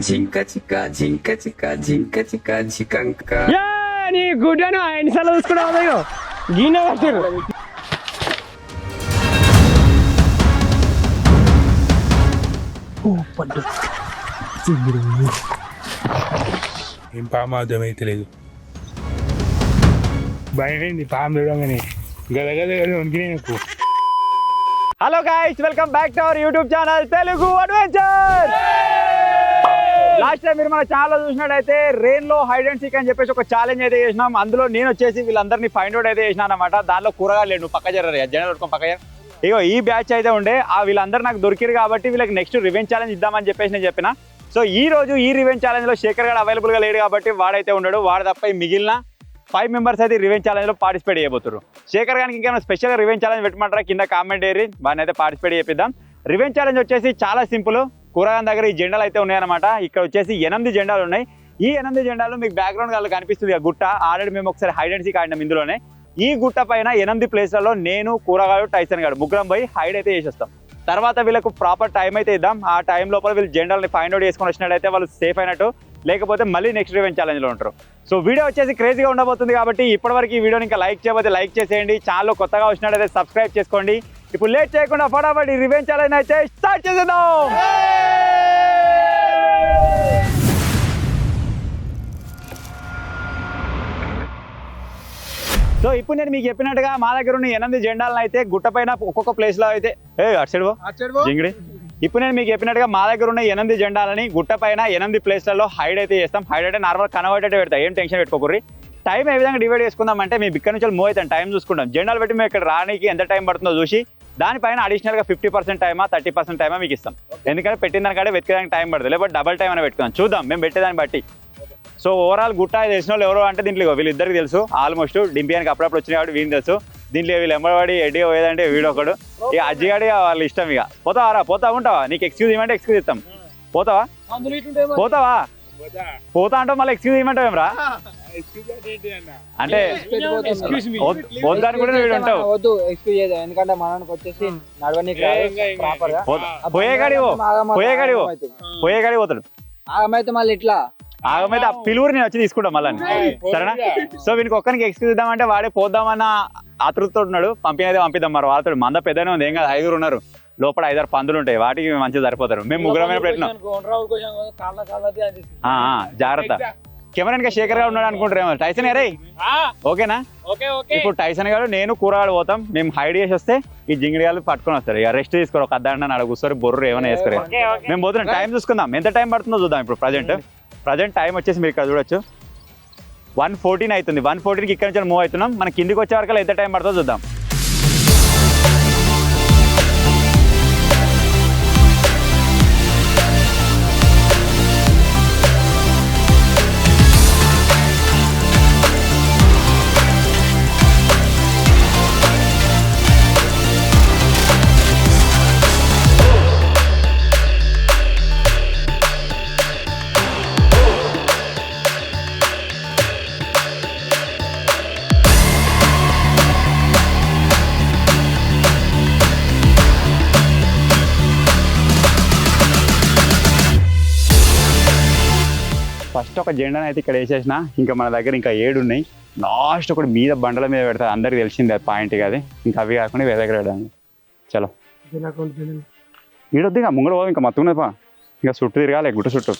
జింక చిక్క జింక చిక్క జింక చిక్క జికంక నీ గుడ్డను ఎన్నిసార్లు చూసుకున్నావు గీన పట్టారు ఏం పాము అర్థమైతే లేదు భయమైంది పాము చూడగానే గదగద వణికినాయి నాకు. Hello guys, welcome back to our YouTube channel Telugu adventure. Last time మీరు మన ఛానల్ చూసినట్టయితే రెయిన్ లో హైడ్ అండ్ సీక్ అని చెప్పేసి ఒక ఛాలెంజ్ అయితే చేసినాం. అందులో నేను వచ్చేసి వీళ్ళందరినీ ఫైండ్ అవుట్ అయితే చేసినాను అనమాట. దానిలో కూరగాయలు లేడు, పక్క జర్ర జనరల్ పట్టుకొని పక్క జర. ఇగో ఈ బ్యాచ్ అయితే ఉండే వీళ్ళందరూ నాకు దొరికిరు కాబట్టి వీళ్ళకి నెక్స్ట్ రివెంజ్ ఛాలెంజ్ ఇద్దామని చెప్పేసి నేను చెప్పిన. సో ఈ రోజు ఈ రివెంజ్ ఛాలెంజ్ లో శేఖర్ గారు అవైలబుల్ గా లేడు కాబట్టి వాడైతే ఉన్నాడు. వాడు తప్ప మిగిలిన 5 మెంబర్స్ అయితే రివెంజ్ ఛాలెంజ్ లో పార్టిసిపేట్ చేయబోతున్నారు. శేఖర్ గారికి ఇంకేమైనా స్పెషల్ గా రివెంజ్ ఛాలెంజ్ పెట్టమంటారా కింద కామెంట్ ఏరి వాడిని అయితే పార్టిసిపేట్ చేపిద్దాం. రివెంజ్ ఛాలెంజ్ వచ్చేసి చాలా సింపుల్. కూరగాయల దగ్గర ఈ జెండాలు అయితే ఉన్నాయన్నమాట. ఇక్కడ వచ్చేసి 8 జెండాలు ఉన్నాయి. ఈ 8 జెండాలు మీకు బ్యాక్గ్రౌండ్ వాళ్ళు కనిపిస్తుంది ఆ గుట్ట. ఆల్రెడీ మేము ఒకసారి హైడ్ అండ్ సీక్ ఆడినాం ఇందులోనే. ఈ గుట్ట పైన 8 ప్లేస్లలో నేను, కూరగాయలు, టైసన్ గారు ముగ్గురం పోయి హైడ్ అయితే చేసేస్తాం. తర్వాత వీళ్ళకు ప్రాపర్ టైం అయితే ఇద్దాం. ఆ టైం లోపల వీళ్ళు జెండాలని ఫైండ్ అవుట్ చేసుకొని వచ్చినట్టయితే వాళ్ళు సేఫ్ అయినట్టు, లేకపోతే మళ్ళీ నెక్స్ట్ రివెంజ్ ఛాలెంజ్లో ఉంటారు. సో వీడియో వచ్చేసి క్రేజీగా ఉండబోతుంది కాబట్టి ఇప్పటివరకు ఈ వీడియోని ఇంకా లైక్ చేయకపోతే లైక్ చేసేయండి. ఛానల్లో కొత్తగా వచ్చినట్టయితే సబ్స్క్రైబ్ చేసుకోండి. ఇప్పుడు లేట్ చేయకుండా ఫటాఫట్ ఈ రివెంజ్ ఛాలెంజ్ అయితే స్టార్ట్ చేసేద్దాం. సో ఇప్పుడు నేను మీకు చెప్పినట్టుగా మా దగ్గర ఉన్న 8 జెండాలను అయితే గుట్ట పైన ఒక్కొక్క ప్లేస్ లో అయితే జింగిడి. ఇప్పుడు నేను మీకు చెప్పినట్టుగా మా దగ్గర ఉన్న 8 జెండాలని గుట్ట పైన 8 ప్లేస్లలో హైడ్ అయితే చేస్తాం. హైడ్ అంటే నార్మల్ కన్వర్ట్ అయితే పెడతాం. ఏం టెన్షన్ పెట్టుకోకూరి. టైం ఏ విధంగా డివైడ్ చేసుకుందాం అంటే మేము ఇక్కడ నుంచి మూవ్ అవుతాం. టైం చూసుకుంటాం. జెండాలు పెట్టి మేము ఇక్కడ రానికి ఎంత టైం పడుతుందో చూసి దానిపైన అడిషనల్గా 50% టైమా 30% టైమా మీకు ఇస్తాం. ఎందుకంటే పెట్టిన దానికంటే వెతికేదానికి టైం పడుతుంది, లేకపోతే డబల్ టైం అని పెట్టుకుందాం. చూద్దాం మేము పెట్టేదాన్ని బట్టి. సో ఓవరాల్ గుట్ట తెలిసిన వాళ్ళు ఎవరో అంటే దీంట్లో వీళ్ళిద్దరికి తెలుసు ఆల్మోస్ట్. డింపియానికి అప్పుడప్పుడు వచ్చిన వాడు వీళ్ళు తెలుసు. దీంట్లో వీళ్ళు ఎంబడి ఎడ్డీ పోయేదంటే వీడొకడు. ఇక అజ్జిగాడి వాళ్ళ ఇష్టం. ఇక పోతావా పోతా ఉంటావా? నీకు ఎక్స్క్యూజ్ ఇవ్వమంటే ఎక్స్క్యూజ్ ఇస్తాం. పోతావా పోతావా పోతా అంటావు మళ్ళీ ఎక్స్క్యూజ్ ఇవ్వమంటావు ఏమరా? అంటే వద్దాని కూడా వీడు ఉంటావు. పోయేగాడి పోయేగాడి పోతాడు. మళ్ళీ ఇట్లా ఆగమైతే ఆ పిలువురు నేను వచ్చి తీసుకుంటాం మళ్ళీ, సరేనా? సో వీనికి ఒక్కరికి ఎక్స్క్యూజ్ ఇద్దామంటే వాడే పోద్దామన్న ఆతృతతో ఉన్నాడు. పంపిద్దాం మరి వాళ్ళతో. మంద పెద్దనే ఉంది, ఏం కాదు. 5 ఉన్నారు లోపల. 5-6 పందులు ఉంటాయి, వాటికి మంచిగా సరిపోతారు. మేము ముగ్గురమైన పెట్టినాం. జాగ్రత్త. కెమెరా శేఖర్ గారు ఉన్నాడు అనుకుంటారేమో. టైసన్ గారే ఓకేనా? ఇప్పుడు టైసన్ గారు నేను కూరగాయలు పోతాం. మేము హైడ్ చేసి వస్తే ఈ జింగిడిగాలు పట్టుకొని వస్తారు. ఇక రెస్ట్ తీసుకోరు. ఒక అద్దండ నాడు కూర్చొని బొర్రు ఏమైనా వేసుకోరు. మేము పోతున్నాం. టైం చూసుకుందాం, ఎంత టైం పడుతుందో చూద్దాం. ఇప్పుడు ప్రజెంట్ టైం వచ్చేసి మీరు ఇక్కడ చూడొచ్చు 1:14 అవుతుంది. 1:14కి ఇక్కడ నుంచి మూవ్ అవుతున్నాం. మన కిందికి వచ్చే వరకు ఎంత టైం పడుతుందో చూద్దాం. ఫస్ట్ ఒక జెండాను అయితే ఇక్కడ వేసేసిన. ఇంకా మన దగ్గర ఇంకా 7 ఉన్నాయి. లాస్ట్ ఒకటి మీద బండల మీద పెడతారు. అందరికి తెలిసింది పాయింట్ కాదు. ఇంకా అవి కాకుండా వేరే దగ్గర పెడదాం. చలో ఈడొద్దు. ఇంకా ముంగడ పోదు. ఇంకా మొత్తం ఉన్నది పా. ఇంకా చుట్టూ తిరగాలి, గుట్ట చుట్టూ.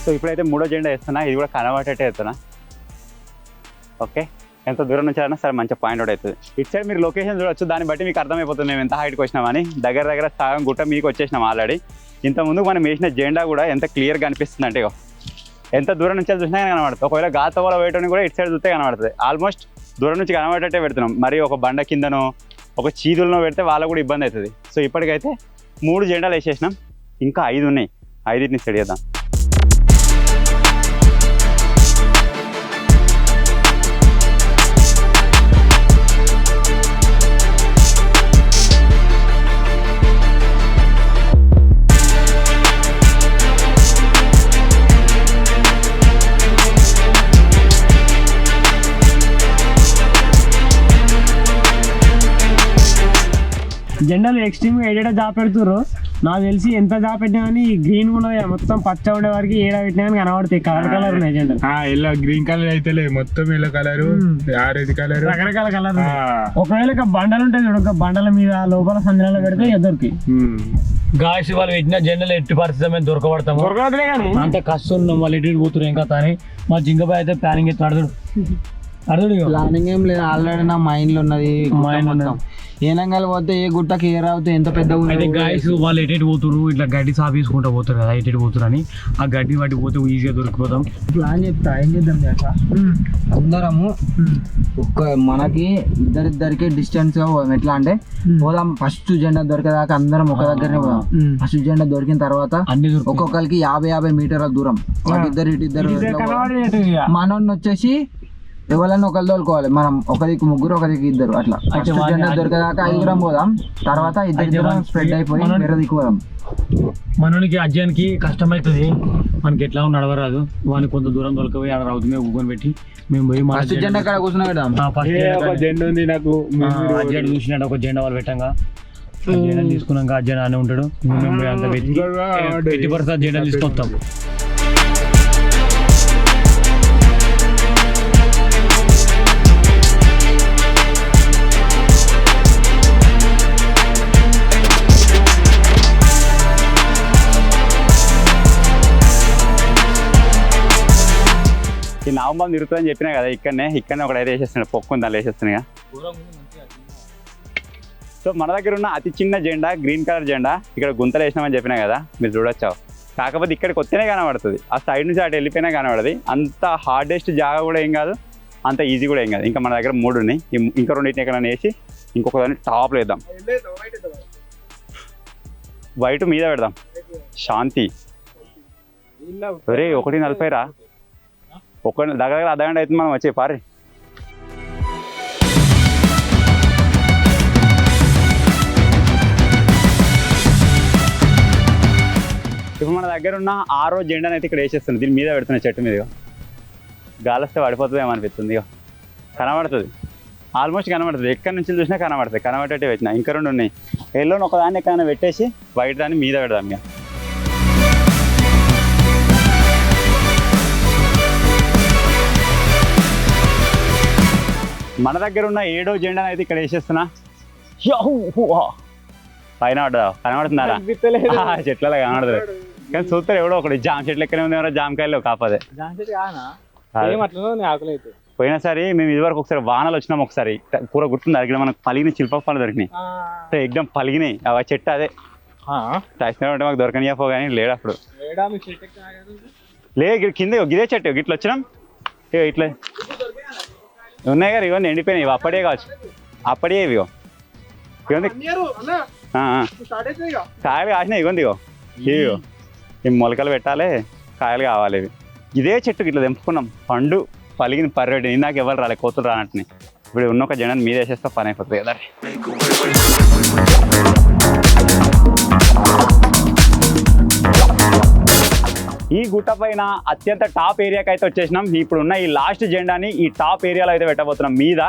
సో ఇప్పుడైతే 3వ జెండా వేస్తున్నా. ఇది కూడా కనబడేటట్టే వేస్తున్నా. ఓకే, ఎంత దూరం నుంచి అయినా సరే మంచిగా పాయింట్ అవుట్ అవుతుంది. ఇటు సైడ్ మీరు లొకేషన్ చూడొచ్చు. దాన్ని బట్టి మీకు అర్థమైపోతుంది మేము ఎంత హైట్కి వచ్చినామని. దగ్గర సగం గుట్ట మీకు వచ్చేసినాం ఆల్రెడీ. ఇంతకుముందు మనం వేసిన జెండా కూడా ఎంత క్లియర్గా అనిపిస్తుంది అంటే ఎంత దూరం నుంచి చూసినా కానీ కనబడుతుంది. ఒకవేళ గాత వల్ల వేయటం కూడా ఇటు సైడ్ చూస్తే కనబడుతుంది. ఆల్మోస్ట్ దూరం నుంచి కనబడేటట్టే పెడుతున్నాం. మరి ఒక బండ కిందనో ఒక చీదులనో పెడితే వాళ్ళకు కూడా ఇబ్బంది అవుతుంది. సో ఇప్పటికైతే 3 జెండాలు వేసేసినాం. ఇంకా 5 ఉన్నాయి, 5ని సెట్ చేద్దాం. జెండాలు ఎక్స్ట్రీమ్ గా ఏడా జాబ్ పెడుతుర్రు. నాకు తెలిసి ఎంత జాబ్ పెట్టినా కానీ గ్రీన్ ఉన్నది మొత్తం పచ్చ ఉండే వరకు ఏడా పెట్టినా కానీ కనబడతాయి. కలర్ ఉన్నాయి జెండాలు. ఎల్లో గ్రీన్ కలర్ అయితే లేదు, మొత్తం ఎల్లో కలర్, ఆరెంజ్ కలర్, రకరకాల కలర్. ఒకవేళ ఇక బండలు ఉంటాయి చూడు, ఒక బండల మీద లోపల సంజనాలు పెడితే ఎదురుకి గాయస్ వాళ్ళు పెట్టిన జెండాలు ఎట్టి పరిస్థితి మేము దొరకబడతాము. దొరకదులే కానీ అంత కష్టం ఉన్నాం, వాళ్ళు ఎటు పోతున్నారు ఇంకా అని. మా జింగబాయ్ అయితే ప్లానింగ్ ఎత్తి అడుగుడు ప్లానింగ్ ఏం లేదు, ఆల్రెడీ నా మైండ్ లో ఉన్నది. ఏనంగాలు పోతే ఏ గుట్టకి ఏ రావుతే ఎంత పెద్దగా అయితే గాయస్ వాళ్ళు ఎటు పోతున్నారు, ఇట్లా గడ్డి సాఫ్ తీసుకుంటూ పోతారు కదా, ఎటు పోతున్నారు అని. ఆ గడ్డి వాటి పోతే ఈజీగా దొరికిపోతాం. ప్లాన్ చెప్తా, ఏం చేద్దాం తెలుసా? అందరము మనకి ఇద్దరిద్దరికి డిస్టెన్స్ గా పోదాం. ఎట్లా అంటే పోదాం, ఫస్ట్ జెండా దొరికేదాకా అందరం ఒక దగ్గరనే పోదాం. ఫస్ట్ జెండా దొరికిన తర్వాత ఒక్కొక్కరికి 50 మీటర్ల దూరం, ఇద్దరు మనోడిని వచ్చేసి ఎవరన్నా ఒకరు తోలుకోవాలి. మనం ఒకరికి ముగ్గురు, ఒకరికి ఇద్దరు, అట్లా జెండా దొరికేదాకా 5 పోదాం. తర్వాత ఇద్దరు స్ప్రెడ్ అయిపోయి వేరే దిక్కు పోదాం. మనోనికి అజ్జానికి కష్టమవుతుంది, మనకి ఎట్లా నడవరాదు. వాడిని కొంత దూరం దొరకపోయి ఆడ రౌతు మీద ఉగ్గని పెట్టి మేము పోయి ఫస్ట్ జెండా కాడ కూర్చున్నా కదా. జెండా ఉంది నాకు. అజ్జాడు చూసినట్టు ఒక జెండా వాళ్ళు పెట్టంగా జెండా తీసుకున్నాక అజ్జాడు అనే ఉంటాడు. మేము పోయి అంత పెట్టి పరిస్థితి జెండా తీసుకొస్తాం. ఈ నవంబర్ తిరుగుతుందని చెప్పినా కదా, ఇక్కడనే ఒకడైతే వేసేస్తున్నాడు, పొక్కు దాన్ని వేసేస్తున్నాయి. సో మన దగ్గర ఉన్న అతి చిన్న జెండా గ్రీన్ కలర్ జెండా ఇక్కడ గుంతలు వేసినామని చెప్పినా కదా, మీరు చూడొచ్చు. కాకపోతే ఇక్కడికి వస్తేనే కనబడుతుంది, ఆ సైడ్ నుంచి అటు వెళ్ళిపోయినా కనబడదు. అంత హార్డెస్ట్ జాగా కూడా ఏం కాదు, అంత ఈజీ కూడా ఏం కాదు. ఇంకా మన దగ్గర 3 ఉన్నాయి, ఇంకా 2 ఎక్కడైనా వేసి ఇంకొక దాన్ని టాప్లో వేద్దాం. వైట్ మీద పెడదాం. శాంతి ఒరే 1:40 రా, దగ్గర అర్ధగంట అవుతుంది మనం వచ్చే పారి. ఇప్పుడు మన దగ్గర ఉన్న 6వ జెండాని అయితే ఇక్కడ వేసేస్తుంది, దీని మీద పెడుతున్న చెట్టు మీద. గాలి వస్తే పడిపోతుందేమో అనిపిస్తుంది. కనబడుతుంది, ఆల్మోస్ట్ కనబడుతుంది, ఎక్కడి నుంచి చూసినా కనబడుతుంది. కనబడేట్టు పెట్టినా ఇంకా 2 ఉన్నాయి. ఎల్లోని ఒకదాన్ని ఎక్కడైనా పెట్టేసి వైట్ దాన్ని మీద పెడదాం. ఇక మన దగ్గర ఉన్న 7వ జెండాని అయితే ఇక్కడ వేసేస్తున్నా. పైన పడ్డా కనబడుతున్నారా? చెట్లలో కనబడుతుంది కానీ చూస్తారు ఎవడో ఒకటి. జామ చెట్లు ఎక్కడే ఉంది, జామకాయలు కాపదే. పోయినసారి మేము ఇదివరకు ఒకసారి వానలు వచ్చినాం, ఒకసారి కూర గుర్తుంది. అక్కడ మనకు పలిగిన శిల్పపాలు దొరికినాయి, ఎగ్దం పలిగినాయి. ఆ చెట్టు అదే టైస్న ఉంటే మాకు దొరకనియపో కానీ లేడు అప్పుడు. లేదు కింద గిదే చెట్టు గిట్ల వచ్చినాం. ఇట్లా ఉన్నాయి కదా, ఇవన్నీ ఎండిపోయినాయి. ఇవి అప్పడే కావచ్చు, అప్పడే ఇవిగో ఇవన్నీ కాయలు కాసినాయి. ఇవ్వండి ఇవిగో ఈ మొలకలు పెట్టాలి, కాయలు కావాలి. ఇవి ఇదే చెట్టుకి ఇట్లా తెంపుకున్నాం, పండు పలిగిన పర్రెడ్డి. ఇందాక ఎవరు రాలే, కోతులు రానట్టుని. ఇప్పుడు ఉన్న ఒక జనాన్ని మీద వేసేస్తే పని అయిపోతుంది కదా. ఈ గుట్ట పైన అత్యంత టాప్ ఏరియాకి అయితే వచ్చేసినాం. ఇప్పుడు ఉన్న ఈ లాస్ట్ జెండాని ఈ టాప్ ఏరియాలో అయితే పెట్టబోతున్నాం. మీద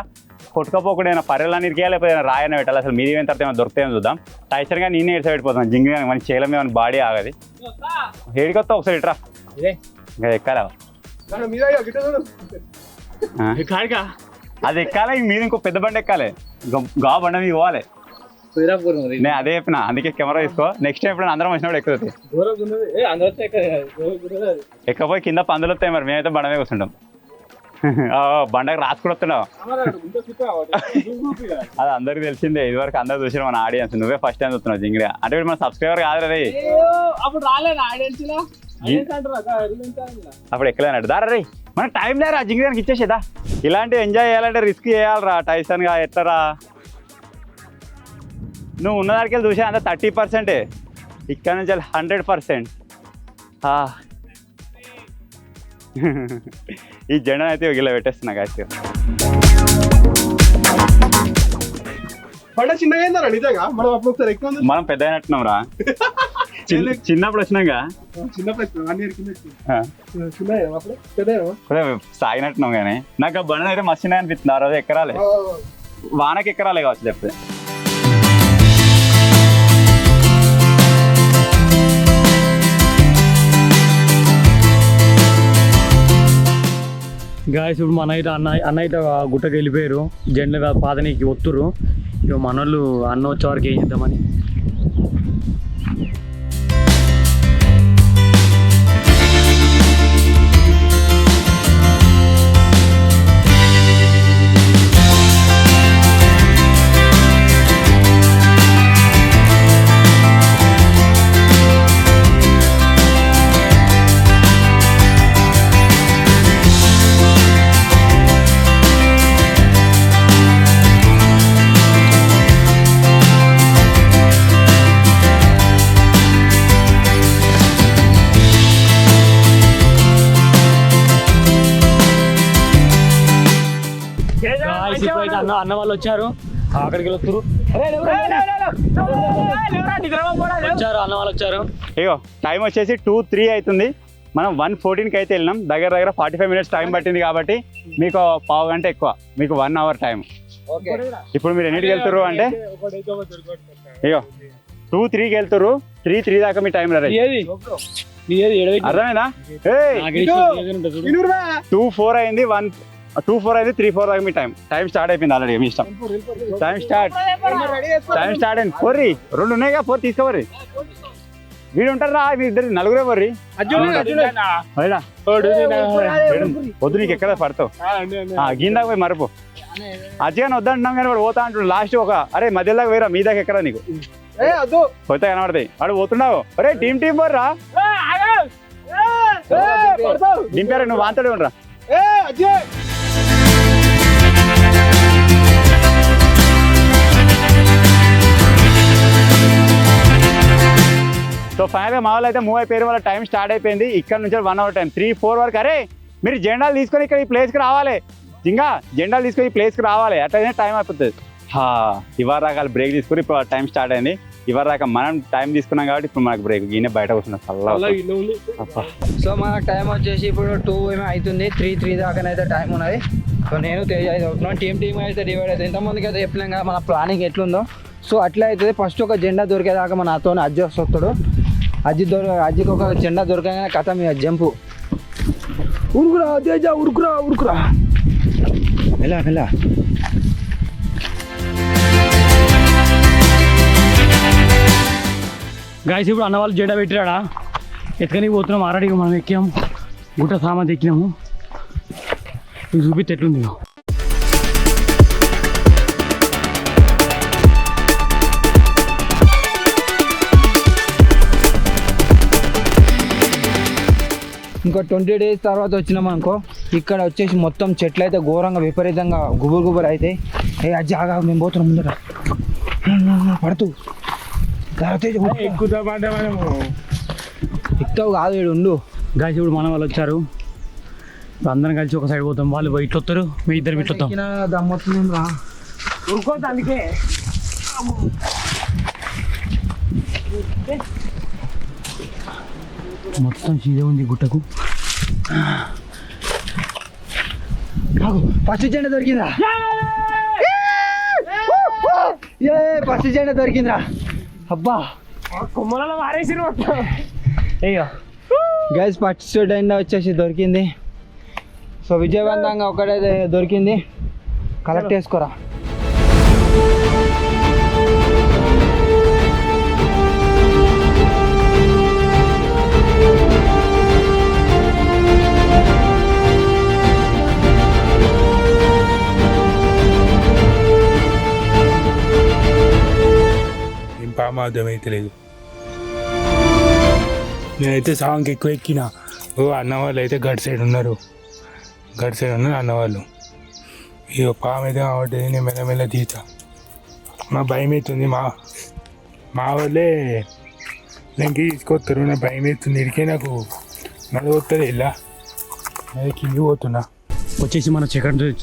కొట్టుకపోకుండా పర్రెలని ఇరికే, లేకపోతే రాయన పెట్టాలి. అసలు మీద అయిన తర్వాత ఏమైనా దొరుకుతాయో చూద్దాం. టైసర్గా నేనే ఎడిసా పెట్టిపోతున్నాను. జింగిగా మన చేయడం ఏమైనా బాడీ ఆగది. ఏడికొస్తా ఒకసారి ఇట్రా, ఇంకా ఎక్కాలా అది ఎక్కాలి. మీరు ఇంకో పెద్ద బండి ఎక్కాలి, గా బండ మీద పోవాలి. నేను అదే చెప్పిన, అందుకే కెమెరా తీసుకో. నెక్స్ట్ టైం ఎప్పుడైనా అందరం వచ్చినప్పుడు ఎక్కుతుంది. ఎక్కపోయి కింద పందులు వస్తాయి, మరి మేమైతే బండ మీద కూర్చుంటాం. బండకు రాసుకుని వస్తున్నావు, అది అందరికి తెలిసిందే. ఇదివరకు అందరు చూసిన మన ఆడియన్స్, నువ్వే ఫస్ట్ టైం చూస్తున్నావు జింగిగా. అంటే మన సబ్స్క్రైబర్ కాదు రే, అప్పుడు ఎక్కలేనట్టు దారా రే. మనకు టైం లేరా జింగిగానికి ఇచ్చేసేదా. ఇలాంటివి ఎంజాయ్ చేయాలంటే రిస్క్ చేయాలరా. టైసన్గా ఎట్లరా, నువ్వు ఉన్నదానికి వెళ్ళి చూసా అంత 30%. ఇక్కడ నుంచి 100%. ఈ జెండా అయితే ఇలా పెట్టేస్తున్నా గాయస్. పంట చిన్నగా అయిందా నిజంగా? మనం అప్పుడు ఒకసారి ఎక్కువ మనం పెద్ద అయినట్టున్నాం రా. చిన్నప్పుడు వచ్చినాక చిన్నప్పుడు 1 year కింద చిన్న అప్పుడు పెద్ద సాగినట్టున్నాం కానీ నాకు ఆ బండి అయితే మస్తు అనిపిస్తుంది. ఆ రోజు ఎక్కరాలే, వానకి ఎక్కరాలే కావచ్చు చెప్తే. గాయస్ ఇప్పుడు మన అయితే అన్న అయితే గుట్టకి వెళ్ళిపోయారు. జెండా పాదనీకి ఒత్తురు. ఇక మనోళ్ళు అన్న వచ్చే వరకు ఏం చేద్దామని. అన్న వాళ్ళు వచ్చారు, అక్కడికి వెళ్తారు. వచ్చారు అన్న వాళ్ళు వచ్చారు. అయ్యో టైం వచ్చేసి 2:03 అవుతుంది. మనం 1:14కి అయితే వెళ్ళినాం. దగ్గర 45 minutes టైం పట్టింది కాబట్టి మీకు పావు గంట ఎక్కువ, మీకు 1 hour టైం. ఇప్పుడు మీరు ఎన్నిటికి వెళ్తారు అంటే అయ్యో 2:03కి వెళ్తారు. 3:03 దాకా మీ టైం రెడీ. అర్థమైందా? 2:04 అయింది, 2:04 అయింది, 3:04 దాకా మీ టైం స్టార్ట్ అయిపోయింది ఆల్రెడీ. మీ ఇష్టం. టైం స్టార్ట్ అయింది. పోర్రి 2 ఉన్నాయిగా, 4 తీసుకోవర్రి. వీడు ఉంటారా మీ ఇద్దరు నలుగురే వర్రి. వద్దు నీకు ఎక్కడ పడతావు, గీందాక పోయి మరపు. అజ్జగానే వద్దంటున్నాం కానీ వాడు పోతా అంటున్నాడు. లాస్ట్ ఒక అరే మధ్యలో దాకా వేరా, మీ దాకా ఎక్కడా నీకు పోతే కనబడతాయి. వాడు పోతున్నావు. అరే టీం పోర్రా, దింపారా నువ్వు వాంతడే ఉండరా. సో ఫైనల్గా మా వాళ్ళు అయితే మూవ్ అయిపోయారు. వాళ్ళ టైం స్టార్ట్ అయిపోయింది. ఇక్కడ నుంచి 1 hour టైం, 3-4 వరకు. అరే మీరు జెండాలు తీసుకొని ఇక్కడ ఈ ప్లేస్కి రావాలి. ఇంకా జెండాలు తీసుకొని ఈ ప్లేస్కి రావాలి, అట్లయితే టైం అయిపోతుంది. ఇవాళ దాకా బ్రేక్ తీసుకుని ఇప్పుడు టైం స్టార్ట్ అయింది. ఇవాళ దాకా మనం టైం తీసుకున్నాం కాబట్టి ఇప్పుడు మనకు బ్రేక్. ఈయన బయట కూర్చున్నాం. సో మనకు టైం వచ్చేసి ఇప్పుడు 2 ఏమో అవుతుంది. 3 దాకానైతే టైం ఉన్నది. సో నేను తేజ్ అయితే అవుతున్నాను. టీం అయితే డివైడ్ అవుతుంది. ఇంతమందికి అయితే చెప్పినాం కదా మన ప్లానింగ్ ఎట్లుందో. సో అట్లా అవుతుంది. ఫస్ట్ ఒక జెండా దొరికేదాకా మన అతను అజ్జి వస్తాడు. అజ్జికి ఒక జెండా దొరకగానే కథ మీ జంపు. ఉరుకురా తేజ, ఉరుకురా మెల్ల. గాయస్ ఇప్పుడు అన్న వాళ్ళు జెండా పెట్టిరాడా ఎత్తుకని పోతున్నాం. ఆల్రెడీ మనం ఎక్కాము, గుట్ట సామాన్ ఎక్కినాము. మీకు చూపిస్తే ఎట్లుంది. ఇంకో 20 days తర్వాత వచ్చినాం అనుకో, ఇక్కడ వచ్చేసి మొత్తం చెట్లు అయితే ఘోరంగా విపరీతంగా గుబురు అయితే. అది జాగా మేము పోతున్నాం ముందర పడుతూ ఎక్కుతావు కాదు వీడు ఉండు. గాయస్ ఇప్పుడు మన వాళ్ళు వచ్చారు. అందరం కలిసి ఒక సైడ్ పోతాం. వాళ్ళు ఇట్లా వస్తారు, మీ ఇద్దరు ఇట్లా వస్తాం. దమ్మొస్తుంది రా, ఉరుకోద్దు అందుకే. మొత్తం సీదే ఉంది గుట్టకు. ఫస్ట్ జెండా దొరికిందిరా. ఫస్ట్ జెండా దొరికిందిరా. అబ్బా కొమ్మలలో మారేసి అయ్యో గైస్ ఫస్ట్ జెండా వచ్చేసి దొరికింది. సో విజయవంతంగా ఒకటే దొరికింది. కలెక్ట్ చేసుకోరా. అర్థమైతే లేదు. నేనైతే సాంగ్ ఎక్కువ ఎక్కిన. అన్నవాళ్ళు అయితే గడ్ సైడ్ ఉన్నారు, అన్నవాళ్ళు. ఇక పాము అయితే కాబట్టి నేను మెల్లమెల్ల తీసా. మా భయం అవుతుంది. మా వాళ్ళే వెంకి తీసుకొస్తారు నా భయం వేస్తుంది ఇడికే నాకు నడవస్తుంది ఇలా అది కింది పోతున్నా వచ్చేసి మన సెకండ్ జెండ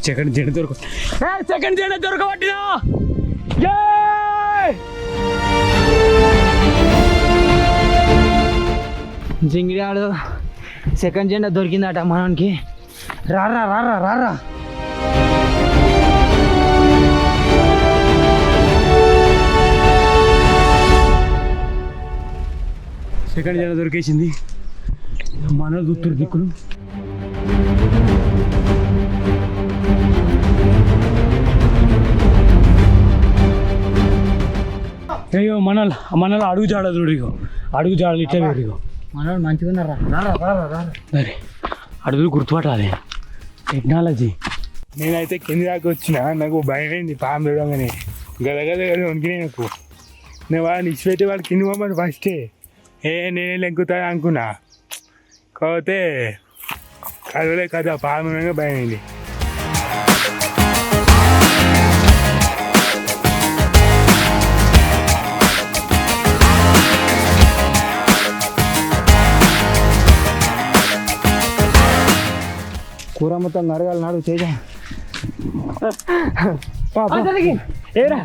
సెకండ్ జెండ దొరకబట్టినా జింగిడాడు సెకండ్ జెండా దొరికిందట మనకి. రారా రారా రారా సెకండ్ జెండ దొరికేసింది. మన ఉత్తర దిక్కులు అయ్యో మనలో అడుగు జాడదు ఇగో అడుగు జాడలు ఇట్లా వేరు ఇగో మనోడు మంచిగా ఉన్నారా. రారా రారా రారా సరే అడుగులు గుర్తుపట్టాలి టెక్నాలజీ. నేనైతే కింది దాకా వచ్చిన నాకు భయం అయింది పాము చూడగానే గదగద వణికినాయి నాకు. నేను వాడిని ఇచ్చిపెట్టి వాడు కింది పోమని ఫస్టే నేనే లెంకుతాను అనుకున్నా. కాకపోతే కదలే కదా పాము భయం అయింది. కూర మొత్తం నడగాలి నాడు చేయ ఏరా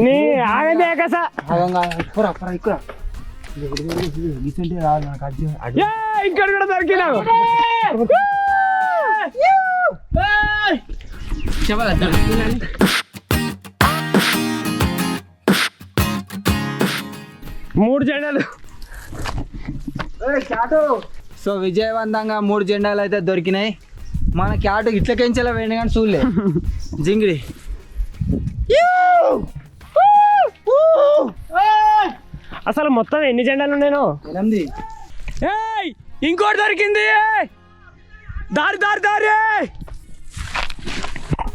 నీ ఆగదే కసా ఇక్కడ కూడా దొరికినావు. మూడు జెండాలు. సో విజయవంతంగా 3 జెండాలు అయితే దొరికినాయి. మన క్యాట్ ఇట్లకెంచెలా వేయండి కానీ చూడలే జింగిడి. అసలు మొత్తం ఎన్ని జెండాలు ఉన్నాయో? 8. ఇంకోటి దొరికింది. దారి దారి దారి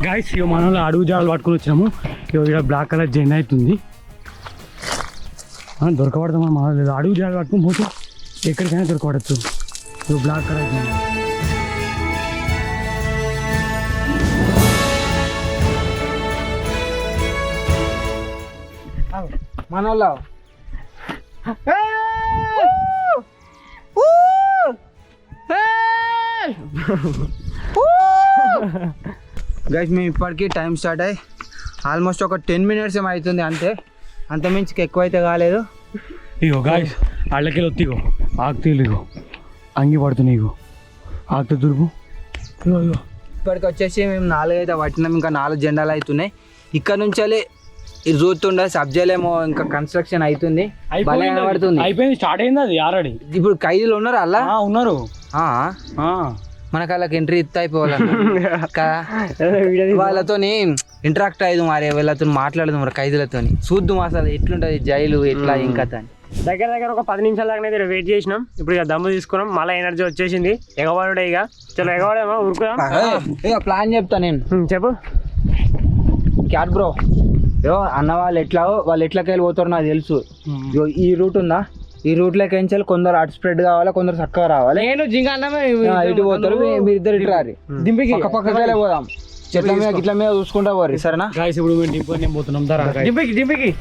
గాయస్ ఇక మనలో అడుగు జాడలు పట్టుకుని వచ్చినాము. ఇక్కడ బ్లాక్ కలర్ జెండా అవుతుంది దొరకబడతాం. మన లేదు అడుగు జాడలు పట్టుకుని పోతే ఎక్కడికైనా దొరకబడచ్చు. బ్లాక్ కలర్ జెండా మనోళ్ళ గైస్ మేము ఇప్పటికీ టైం స్టార్ట్ అయ్యి ఆల్మోస్ట్ ఒక 10 minutes ఏమో అవుతుంది అంతే. అంత మించి ఎక్కువ అయితే కాలేదు. ఇగో గాయస్ అళ్ళకెళ్ళి వత్తిగో ఆకుతీలు ఇగో అంగి పడుతున్నాయి. ఇగో ఆకుత దురుపు ఇగో ఇగో ఇప్పటికి వచ్చేసి మేము 4 అయితే పట్టినాం. ఇంకా 4 జెండాలు అవుతున్నాయి. ఇక్కడ నుంచి ఇది చూస్తుండే సబ్జెక్టులేమో ఇంకా కన్స్ట్రక్షన్ అవుతుంది. పడుతుంది అయిపోయింది స్టార్ట్ అయింది అది ఆల్రెడీ. ఇప్పుడు ఖైదీలు ఉన్నారు అలా ఉన్నారు. మనకు వాళ్ళకి ఎంట్రీ ఇస్తే అయిపోవాలి వాళ్ళతో ఇంటరాక్ట్ అయ్యదు మరి వీళ్ళతో మాట్లాడదు మరి ఖైదీలతో చూద్దాం అసలు ఎట్లుంటది జైలు ఎట్లా ఇంకా దగ్గర దగ్గర ఒక 10 నిమిషాల దాకా వెయిట్ చేసినాం. ఇప్పుడు ఇక దమ్ము తీసుకున్నాం. మళ్ళీ ఎనర్జీ వచ్చేసింది. ఎగవాడే ఇక చలో ఎగవాడేమో ఊరుకుదాం. ఇక ప్లాన్ చెప్తా నేను. చెప్పు క్యాట్ బ్రో. అన్న వాళ్ళు ఎట్లకెళ్ళి పోతారు నాకు తెలుసు. ఈ రూట్ ఉందా, ఈ రూట్ లోకి ఎంచాలి. కొందరు అటు స్ప్రెడ్ కావాలి, కొందరు చక్కగా రావాలి. నేను జింక అన్నమే ఇటు పోతారు, మీరు ఇద్దరు ఇటు రారి. దింపికి పక్కకెళ్ళి పోదాం. చెట్ల మీద గిట్ల మీద చూసుకుంటా పోరు సరేనా. ఇప్పుడు మేము పోతున్నాం దింపికి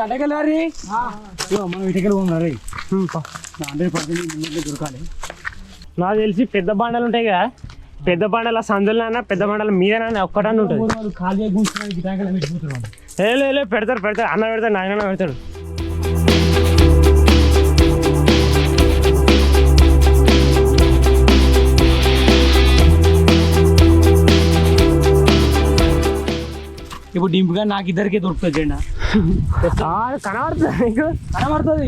అడ్డకెళ్ళారి మనం ఇటుకెళ్ళి పోన్నారే 100% దొరకాలి. నాకు తెలిసి పెద్ద బండలు ఉంటాయి కదా, పెద్ద బండల సందులైనా పెద్ద బండల మీదనైనా ఒక్కటన్నా ఉంటుంది. ఖాళీ కూర్చున్నాడు లే పెడతారు అన్న పెడతాడు నాయన పెడతాడు. ఇప్పుడు డింపుగా నాకు ఇద్దరికే దొరుకుతుంది జెండా. కనబడుతుంది నీకు? కనబడుతుంది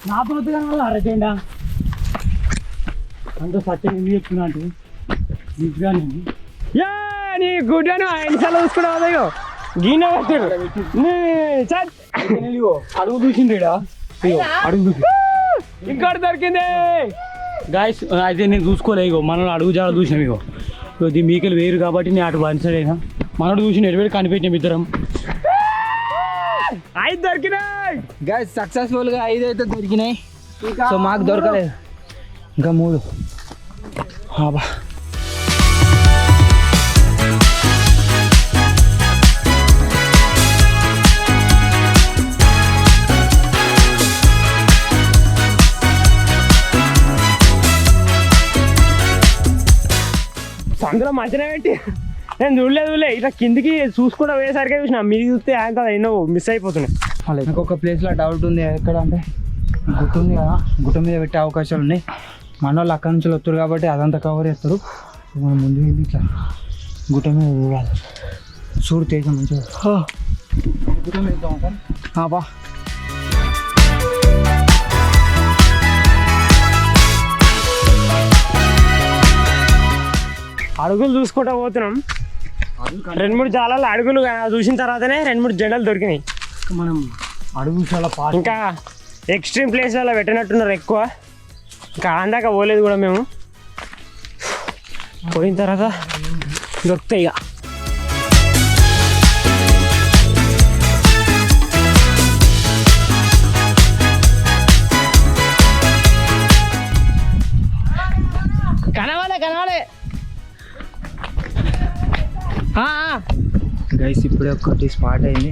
నా పొద్దు కనబడాలి అరే జెండా. అంత సత్యం ఎందుకు చెప్తున్నా అంటే డింపుగా నీ గుడ్డను 5 నిమిషాలు చూసుకున్నావు. గీన పెట్టాడు అడుగు చూసిండ్రా అడుగు చూసి ఇంకోటి దొరికింది. గాయస్ అయితే నేను చూసుకోలే. ఇగో మనం అడుగు జాడ చూసినాం. ఇగో ఇది మీకెళ్ళి వేరు కాబట్టి నేను అటు వన్సైడైనా మనోడు చూసి నెరవేరు కనిపెట్టినాం ఇద్దరం. 5 దొరికినాయి గైస్ సక్సెస్ఫుల్ గా 5 అయితే దొరికినాయి. సో మాకు దొరకలేదు ఇంకా 3 అబ్బా అందులో మధ్యన పెట్టి నేను చూడలే ఇట్లా కిందికి చూసుకుంటూ పోయేసరికి చూసిన మీరు చూస్తే ఆయన ఎన్నో మిస్ అయిపోతున్నాయి. నాకు ఒక ప్లేస్లో డౌట్ ఉంది, ఎక్కడ అంటే గుట్ట ఉంది కదా, గుట్ట మీద పెట్టే అవకాశాలు ఉన్నాయి. మన వాళ్ళు అక్కడి నుంచి వస్తారు కాబట్టి అదంతా కవర్ చేస్తారు. మనం ముందు వెళ్ళి ఇట్లా గుట్ట మీద చూడాలి. చూడు తేజ మంచిగా గుట్ట మీద బా అడుగులు చూసుకుంటూ పోతున్నాం. 2-3 జాలాలు అడుగులు చూసిన తర్వాతనే 2-3 జెండాలు దొరికినాయి. మనం అడుగు చాలా ఇంకా ఎక్స్ట్రీమ్ ప్లేస్లలో పెట్టినట్టున్నారు ఎక్కువ. ఇంకా అందాక పోలేదు కూడా మేము. పోయిన తర్వాత దొరుకుతాయి ఇక. కనవాలే గైస్ ఇప్పుడే ఒకటి స్పాట్ అయింది.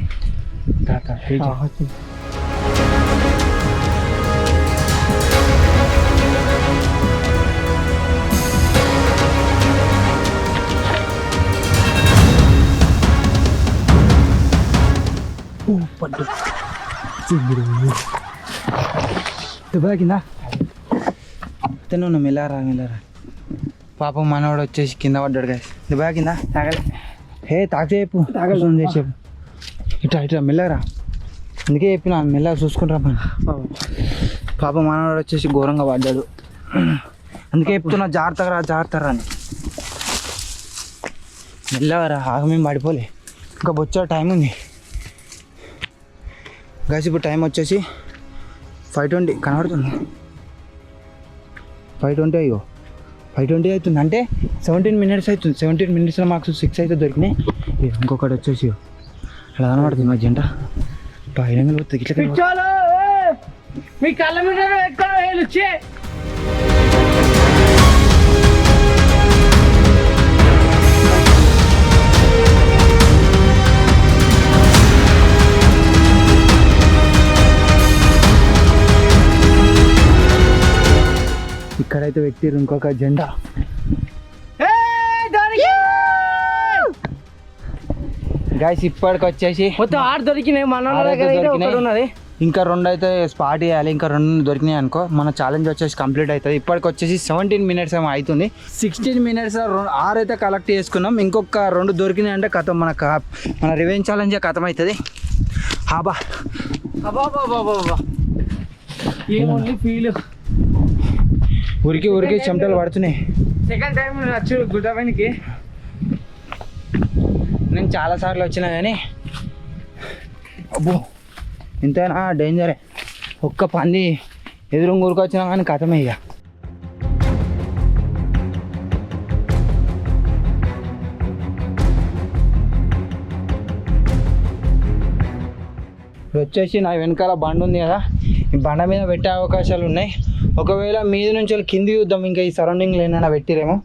పడ్డు కింద తిన్నా మెల్లారా పాపం మనవాడు వచ్చేసి కింద పడ్డాడు. గాయస్ దుబ్బా కింద తాగలే. తాగసేపు తాగలేదు చెప్పు. ఇట్లా మెల్లరా, అందుకే చెప్పిన మెల్లగా చూసుకుంటారా పని. పాపం మనవాడు వచ్చేసి ఘోరంగా పడ్డాడు. అందుకే చెప్తున్నా జాగ్రత్తగా అని. మెల్లగా ఆగ మేము పడిపోలే, ఇంకా బొచ్చా టైం ఉంది. గాయస్ ఇప్పుడు టైం వచ్చేసి 5:20 కనబడుతుంది. 5:20 అయ్యో 5:20 అవుతుంది, అంటే 17 minutes అవుతుంది. 17 minutesలో మాకు 6 అయితే దొరికినాయి. ఇంకొకటి వచ్చేసి అలా కనబడుతుంది మా జంట. పైన పోతుంది ఇట్లా మీ కళ్ళ మీద ఇక్కడైతే పెట్టిర్రు ఇంకొక జెండా. గాయస్ ఇప్పటికి వచ్చేసి మొత్తం 6 దొరికినాయి. మన దగ్గర అయితే ఒకటి ఉన్నది. ఇంకా 2 అయితే స్పాట్ చేయాలి. ఇంకా 2 దొరికినాయి అనుకో మన ఛాలెంజ్ వచ్చేసి కంప్లీట్ అవుతుంది. ఇప్పటికి వచ్చేసి 17 minutes ఏమో అవుతుంది. 16 minutes 6 అయితే కలెక్ట్ చేసుకున్నాం. ఇంకొక 2 దొరికినాయి అంటే కథం మన రివెంజ్ ఛాలెంజ్ కథం అవుతుంది. హాబా ఏముంది ఫీల్. ఉరికి చెమటలు పడుతున్నాయి. సెకండ్ టైం వచ్చు గుట్ట పైనకి. నేను చాలాసార్లు వచ్చినా కానీ అబ్బో ఇంతైనా డేంజరే. ఒక్క పంది ఎదురుంగూరికి వచ్చినా కానీ కథమే. ఇక ఇప్పుడు వచ్చేసి నా వెనకాల బండి ఉంది కదా, ఈ బండ మీద పెట్టే అవకాశాలు ఉన్నాయి. ఒకవేళ మీద నుంచి వాళ్ళు కింది చూద్దాం, ఇంకా ఈ సరౌండింగ్లో ఏమైనా పెట్టిరేమో.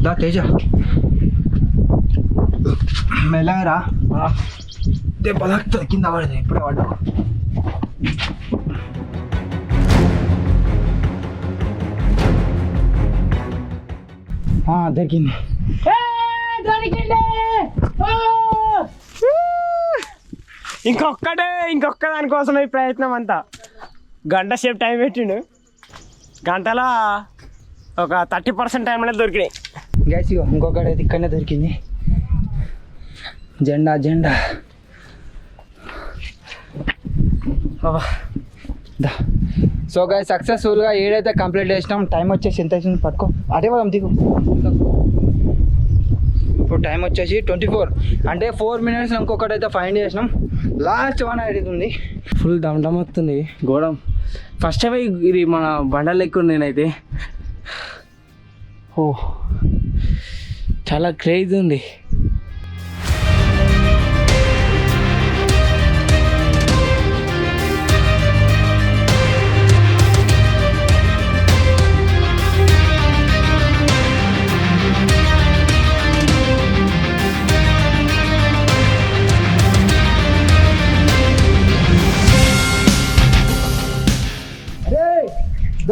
దా తేజ మెల్లరా దెబ్బ తాకుతుంది, కింద పడదు. ఇప్పుడే పడ్డా. దొరికింది. ఇంకొక్క దానికోసం ఈ ప్రయత్నం అంతా. గంట సేపు టైం పెట్టిండు. గంటలో ఒక 30% టైంలో దొరికినాయి. గ్యాస్ ఇంకొకటి అయితే ఇక్కడనే దొరికింది. జెండా సో గాయస్ సక్సెస్ఫుల్గా 7 అయితే కంప్లీట్ చేసినాం. టైం వచ్చేసి ఎంత అవుతుంది పట్టుకో, అదే పోదాం దిగు. ఇప్పుడు టైం వచ్చేసి 24, అంటే 4 minutes ఇంకొకటి అయితే ఫైండ్ చేసినాం. లాస్ట్ 1 అవుతుంది. ఫుల్ దమ్ వస్తుంది గోడం. ఫస్ట్ టైం ఇది మన బండలు ఎక్కువ నేనైతే. ఓ చాలా క్రేజ్ ఉంది.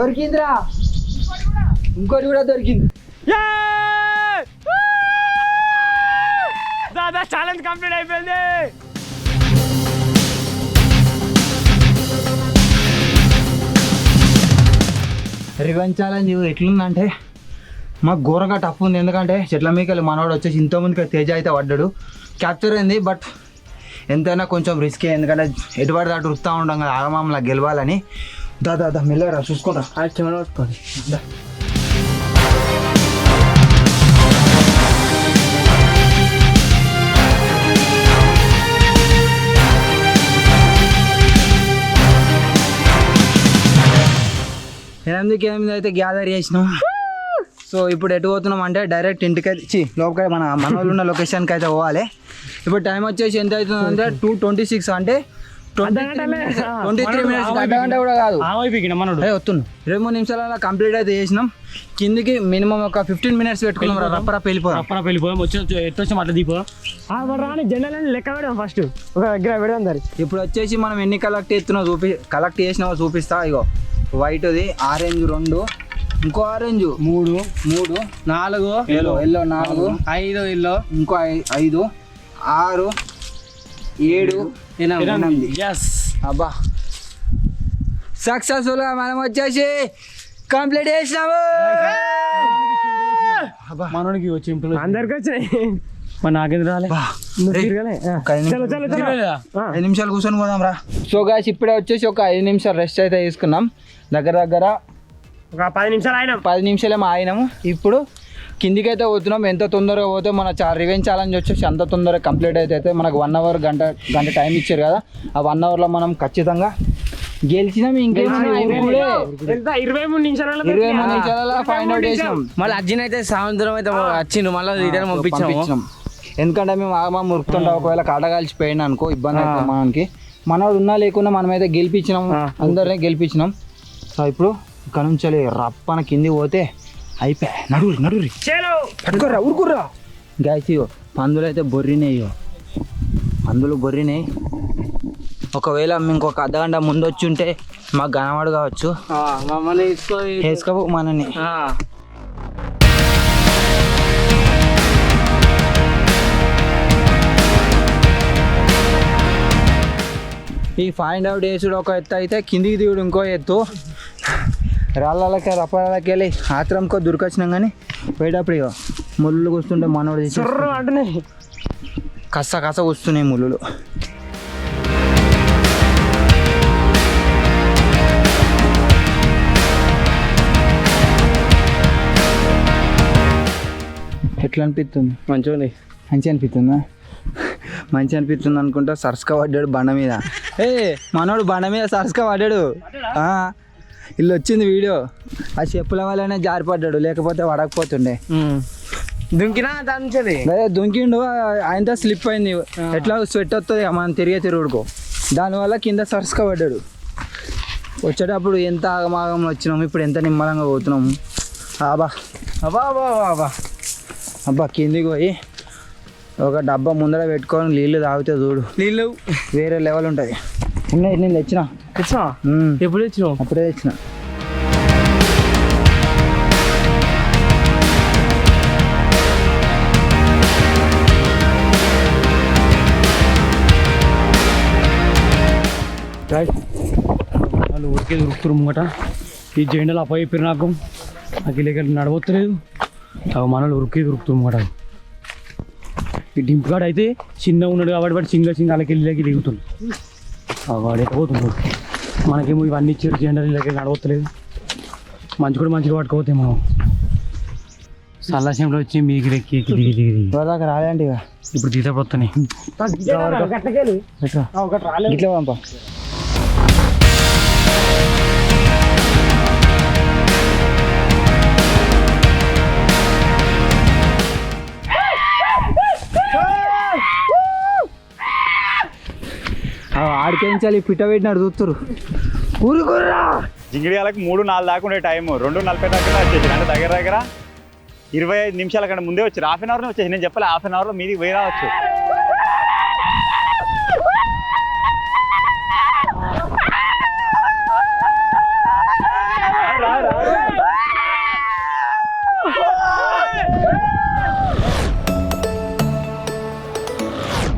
దొరికిందిరా, ఇంకోటి కూడా దొరికింది. దాదా ఛాలెంజ్ కంప్లీట్ అయిపోయింది. రివెంజ్ ఛాలెంజ్ ఎట్లుందంటే మాకు ఘోరంగా టఫ్ ఉంది. ఎందుకంటే చెట్ల మీకెళ్ళి మనవాడు వచ్చేసి ఇంతకుముందుకి తేజ అయితే పడ్డాడు, క్యాప్చర్ అయింది. బట్ ఎంతైనా కొంచెం రిస్కే, ఎందుకంటే ఎటుబడి దాటు ఉరుకుతూ ఉంటాం కదా ఆగమామలా గెలవాలని. దాదా మెల్లరా చూసుకుంటా కెమెరా పట్టుకోండి. ఎనిమిదికి అయితే గ్యాదర్ చేసినాం. సో ఇప్పుడు ఎటు పోతున్నాం అంటే డైరెక్ట్ ఇంటికి లోపల మన వాళ్ళు ఉన్న లొకేషన్కి అయితే పోవాలి. ఇప్పుడు టైం వచ్చేసి ఎంత అవుతుంది అంటే 2:26, అంటే 23 minutes, అర్ధగంట కూడా కాదు. వస్తున్నాం 23 నిమిషాల కంప్లీట్ అయితే చేసినాం. కిందికి మినిమం ఒక 15 minutes పెట్టుకున్నాం. రప్పరప్ప వెళ్ళిపోయాం. వచ్చి అట్లా దీపో రాని జెండాలని లెక్క పెడదాం ఫస్ట్, ఒక దగ్గర పెడదాం దాన్ని. ఇప్పుడు వచ్చేసి మనం ఎన్ని కలెక్ట్ చేస్తున్నావు కలెక్ట్ చేసినావో చూపిస్తా. ఇగో వైట్ది ఆరెంజ్ 2, ఇంకో ఆరెంజ్ 3, 4 ఎల్లో 4, 5 ఎల్లో, ఇంకో 5, 6, 7, 8. అబ్బా సక్సెస్ఫుల్గా మనం వచ్చేసి కంప్లీట్ చేసినాము. మనోడికి వచ్చి అందరికి వచ్చినాయి, మరి నాకేంద్ర రాలే. 5 నిమిషాలు కూర్చొని పోదాం రా. సో గాయ్స్ ఇప్పుడే వచ్చేసి ఒక 5 నిమిషాలు రెస్ట్ అయితే తీసుకున్నాం. దగ్గర ఒక 10 నిమిషాలు అయినాం. 10 నిమిషాలేమో ఆగినాము. ఇప్పుడు కిందికి అయితే పోతున్నాం. ఎంత తొందరగా పోతే మన రివెంజ్ ఛాలెంజ్ వచ్చేసి అంత తొందరగా కంప్లీట్ అయితే మనకు 1 hour గంట టైం ఇచ్చారు కదా. ఆ 1 hourలో మనం ఖచ్చితంగా గెలిచినాం. ఇంకేమైనా 23 నిమిషాలలో ఫైండ్ అవుట్ చేసినాం. మళ్ళీ అర్జున్ అయితే సాయంత్రం అయితే వచ్చిండు, మళ్ళీ రిటర్న్ పంపించాం. ఎందుకంటే మేము ఆగమా మురుకుతుంటే ఒకవేళ కాడగాల్చిపోయినా అనుకో ఇబ్బంది అవుతుంది మనకి. మనవాడు ఉన్నా లేకున్నా మనమైతే గెలిపించినాం, అందరినీ గెలిపించినాం. సో ఇప్పుడు ఇక్కడ నుంచి రప్పన కింది పోతే అయిపోయా. నడురి పట్టుకోర్రా, ఊరుకుర్రా. గాయస్ ఇగో పందులు అయితే బొర్రినాయి, పందులు బొర్రినాయి. ఒకవేళ ఇంకొక అర్ధగంట ముందు వచ్చి ఉంటే మాకు గనవాడు కావచ్చు. మమ్మల్ని వేసుకో మనని. ఈ ఫైండ్ అవుట్ వేసుడు ఒక ఎత్తు అయితే కిందికి దిగుడు ఇంకో ఎత్తు. రాళ్ళకి రప్పలకి వెళ్ళి ఆత్రంకో దొరికొచ్చినాం. కానీ పోయేటప్పుడు ఇక ముళ్ళు కూస్తుంటే మనోడు అంటున్నాయి, కస కూస్తున్నాయి ముళ్ళు. ఎట్లా అనిపిస్తుంది? మంచి అనిపిస్తుందా? మంచి అనిపిస్తుంది అనుకుంటా. సరస్కా పడ్డాడు బండ మీద. మనోడు బండ మీద సరస్కా పడ్డాడు. ఇల్లు వచ్చింది వీడియో. ఆ చెప్పుల వల్లనే జారిపడ్డాడు, లేకపోతే పడకపోతుండే. దుంకినా దాని నుంచి అదే దుంకిండు, ఆయనతో స్లిప్ అయింది. ఎట్లా స్వెట్ వస్తుంది మనం తిరుగుడుకో, దానివల్ల కింద సరస్కా పడ్డాడు. వచ్చేటప్పుడు ఎంత ఆగమాగంలో వచ్చినాము, ఇప్పుడు ఎంత నిమ్మలంగా పోతున్నాము. అబ్బా కిందికి పోయి ఒక డబ్బా ముందర పెట్టుకొని నీళ్ళు తాగితే చూడు, నీళ్ళు వేరే లెవెల్ ఉంటుంది. ఉన్నాయి, నేను తెచ్చినా. ఎప్పుడు తెచ్చినావు? అప్పుడే తెచ్చిన. వాళ్ళు ఊరికే దొరుకుతారు ముంగట. ఈ జెండాలు అప్పయిపోయారు నాకు ఇలాగ నడవట్లేదు. మనలు ఉరికే దొరుకుతారు ముంగట. ఈ డింపుగాడు అయితే చిన్న ఉన్నాడు కాబట్టి వాడు సింగ అలకెళ్ళి దిగుతుంది. వాడు ఎక్కబోతున్నాడు. మనకేమో ఇవన్నీ ఇచ్చారు జెండాలు ఇలాగ నడవట్లేదు. మంచి కూడా మంచిగా పట్టుకోపోతే మనం సల్లాశంలో వచ్చి మీకు దిగి దాకా రాలేండి. ఇక ఇప్పుడు తీతప్పుడు వస్తున్నాయి. ఇట్లా పంప. ఆడికేంచాలి పిట్ట పెట్టినాడు చూస్తారు. ఊరుకుర్రా. జింగిడియాలకు 3-4 దాకా ఉండే టైము 2:40 దాకా వచ్చేసి, అంటే దగ్గర 25 నిమిషాల కంటే ముందే వచ్చి హాఫ్ అన్ అవర్లో వచ్చేసి. నేను చెప్పాలి హాఫ్ అన్ అవర్లో మీది పోయి రావచ్చు.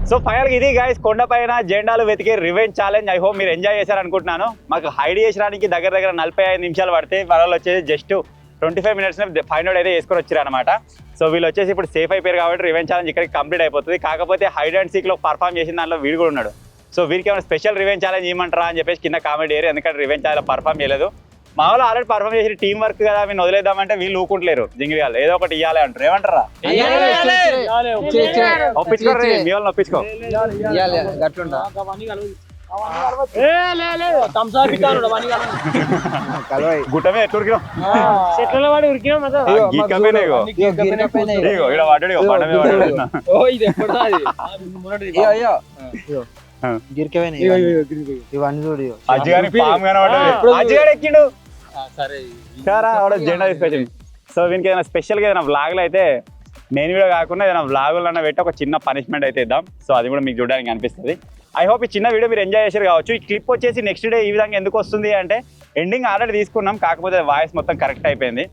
సో ఫైనల్ ఇది గైస్ కొండపైన జెండాలు వెతికే రివెంజ్ ఛాలెంజ్. ఐ హోప్ మీరు ఎంజాయ్ చేశారు అనుకుంటున్నాను. మాకు హైడ్ చేసడానికి దగ్గర 45 నిమిషాలు పడితే వాళ్ళు వచ్చేసి జస్ట్ 25 minutes ఫైండ్ అవుట్ అయితే వేసుకొని వచ్చారు అనమాట. సో వీళ్ళు వచ్చేసి ఇప్పుడు సేఫ్ అయిపోయారు కాబట్టి రివెంజ్ ఛాలెంజ్ ఇక్కడికి కంప్లీట్ అయిపోతుంది. కాకపోతే హైడ్ అండ్ సీక్లో పర్ఫామ్ చేసిన దాంట్లో వీడు కూడా ఉన్నాడు. సో వీరికి ఏమైనా స్పెషల్ రివెంజ్ ఛాలెంజ్ ఏమంటారా అని చెప్పేసి కింద కామెంట్ చేయరు, ఎందుకంటే రివెంజ్ ఛాలెంజ్ పర్ఫామ్ చేయలేదు. మా వాళ్ళు ఆల్రెడీ పర్ఫామ్ చేసి టీం వర్క్ కదా మీరు వదిలేద్దామంటే వీళ్ళు ఊకుంటలేరు. జింగిలి వాళ్ళు ఏదో ఒకటి ఇవ్వాలి అంటారు. ఏమంటారా? ఒప్పించుకోరు, మీ వాళ్ళని ఒప్పించుకో. గట్లుంటా గుట్టమే ఎట్లా ఉరికినాం చెట్లలో వాడు ఉరికినా గీకపోయినా ఇగో ఇక్కడ పడ్డాడు, ఇగో బండ మీద పడ్డాడు. ఇవన్నీ చూడు. అజ్జిగాని పాము కనబడ్డాడు, అజ్జిగాడు ఎక్కిండు. సరే ఆవిడ జెండా తీసుకొచ్చింది. సో వీనికి ఏదైనా స్పెషల్గా ఏదైనా వ్లాగులు అయితే నేను కూడా కాకుండా ఏదైనా వ్లాగులన్నా పెట్టి ఒక చిన్న పనిష్మెంట్ అయితే ఇద్దాం. సో అది కూడా మీకు చూడడానికి అనిపిస్తుంది. ఐ హోప్ ఈ చిన్న వీడియో మీరు ఎంజాయ్ చేశారు కావచ్చు. ఈ క్లిప్ వచ్చేసి నెక్స్ట్ డే ఈ విధంగా ఎందుకు వస్తుంది అంటే ఎండింగ్ ఆల్రెడీ తీసుకున్నాం, కాకపోతే వాయిస్ మొత్తం కరెక్ట్ అయిపోయింది.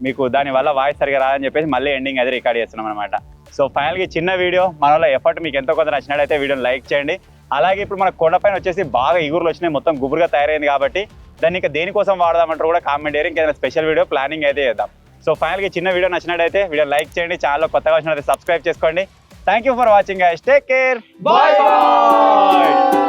మీకు దానివల్ల వాయిస్ సరిగా రాదని చెప్పేసి మళ్ళీ ఎండింగ్ అది రికార్డ్ చేస్తున్నాం అనమాట. సో ఫైనల్గా చిన్న వీడియో మన వల్ల ఎఫర్ట్ మీకు ఎంతో కొంత నచ్చినట్టయితే వీడియోని లైక్ చేయండి. అలాగే ఇప్పుడు మన కొండపైన వచ్చేసి బాగా ఇగురులు వచ్చినాయి, మొత్తం గుబురుగా తయారైంది కాబట్టి దాన్ని ఇంకా దేనికోసం వాడదామంటారు కూడా కామెంట్ చేయరు. ఇంకేదైనా స్పెషల్ వీడియో ప్లానింగ్ అయితే చేద్దాం. సో ఫైనల్గా చిన్న వీడియో నచ్చినట్టయితే వీడియో లైక్ చేయండి, ఛానల్లో కొత్తగా వచ్చినట్లయితే సబ్స్క్రైబ్ చేసుకోండి. Thank you for watching guys, take care, bye bye.